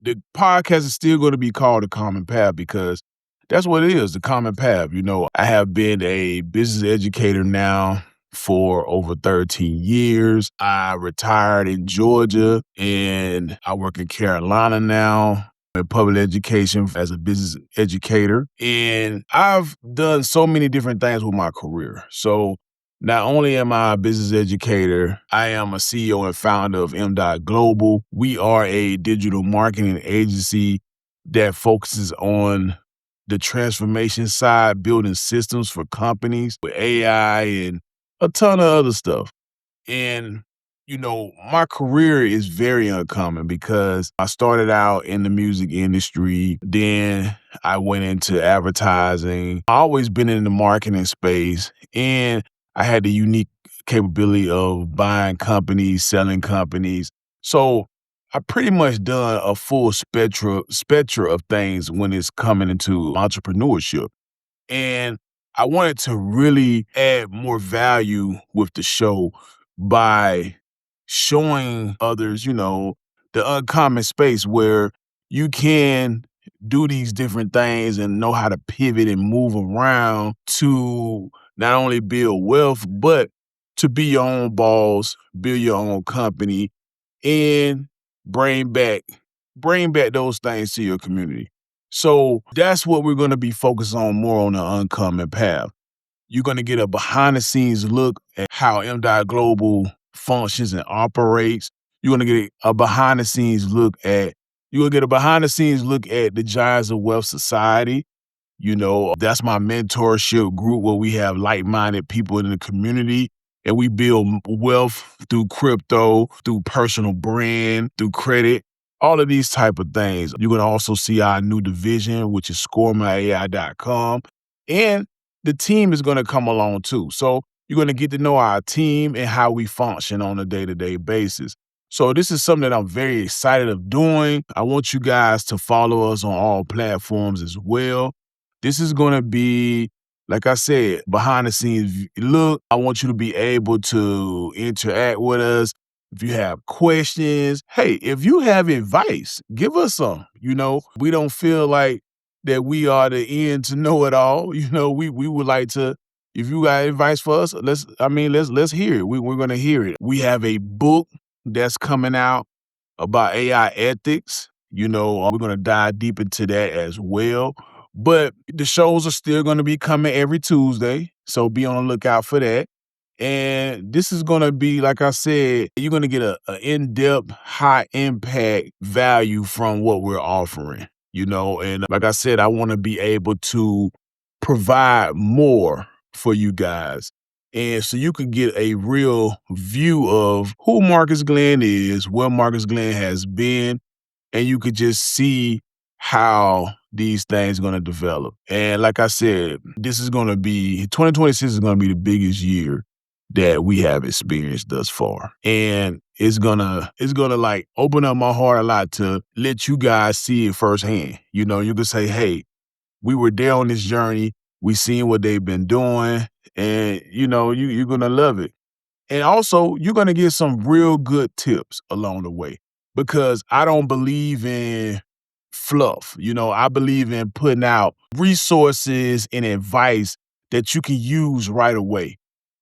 the podcast is still going to be called The Common Path because that's what it is, the common path. I have been a business educator now for over 13 years. I retired in Georgia and I work in Carolina now in public education as a business educator. And I've done so many different things with my career. So not only am I a business educator, I am a CEO and founder of Global. We are a digital marketing agency that focuses on the transformation side, building systems for companies with AI and a ton of other stuff. And, my career is very uncommon because I started out in the music industry. Then I went into advertising. I always been in the marketing space and I had the unique capability of buying companies, selling companies. So I pretty much done a full spectrum of things when it's coming into entrepreneurship. And I wanted to really add more value with the show by showing others, the uncommon space where you can do these different things and know how to pivot and move around to not only build wealth, but to be your own boss, build your own company, and bring back bring back those things to your community. So that's what we're going to be focused on more on the uncommon path. You're going to get a behind the scenes look at how Global functions and operates. You're going to get a behind the scenes look at the Giants of Wealth Society. That's my mentorship group where we have like-minded people in the community and we build wealth through crypto, through personal brand, through credit, all of these type of things. You're going to also see our new division, which is scoremyai.com. And the team is going to come along too. So you're going to get to know our team and how we function on a day-to-day basis. So this is something that I'm very excited of doing. I want you guys to follow us on all platforms as well. This is going to be, like I said, behind the scenes look. I want you to be able to interact with us. If you have questions, hey, if you have advice, give us some. We don't feel like that we are the end to know it all. We would like to, if you got advice for us, let's hear it. We're going to hear it. We have a book that's coming out about AI ethics. We're going to dive deep into that as well. But the shows are still going to be coming every Tuesday. So be on the lookout for that. And this is going to be, like I said, you're going to get an in-depth, high-impact value from what we're offering, And like I said, I want to be able to provide more for you guys. And so you can get a real view of who Marcus Glenn is, where Marcus Glenn has been, and you could just see how these things are going to develop. And like I said, 2026 is going to be the biggest year that we have experienced thus far. And it's gonna like open up my heart a lot to let you guys see it firsthand. You can say, hey, we were there on this journey. We seen what they've been doing, and you're gonna love it. And also, you're gonna get some real good tips along the way because I don't believe in fluff. I believe in putting out resources and advice that you can use right away.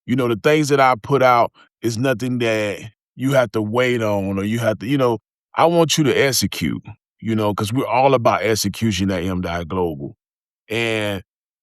The things that I put out is nothing that you have to wait on or you have to, I want you to execute, because we're all about execution at Global. And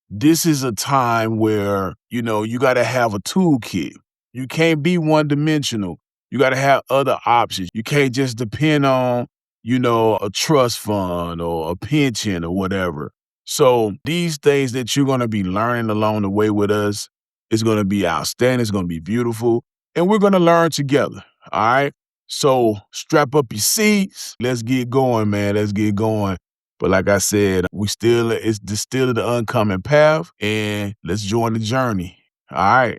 this is a time where, you got to have a toolkit. You can't be one dimensional. You got to have other options. You can't just depend on, a trust fund or a pension or whatever. So these things that you're going to be learning along the way with us is going to be outstanding. It's going to be beautiful. And we're going to learn together. All right. So strap up your seats. Let's get going, man. Let's get going. But like I said, it's still the uncommon path, and let's join the journey. All right.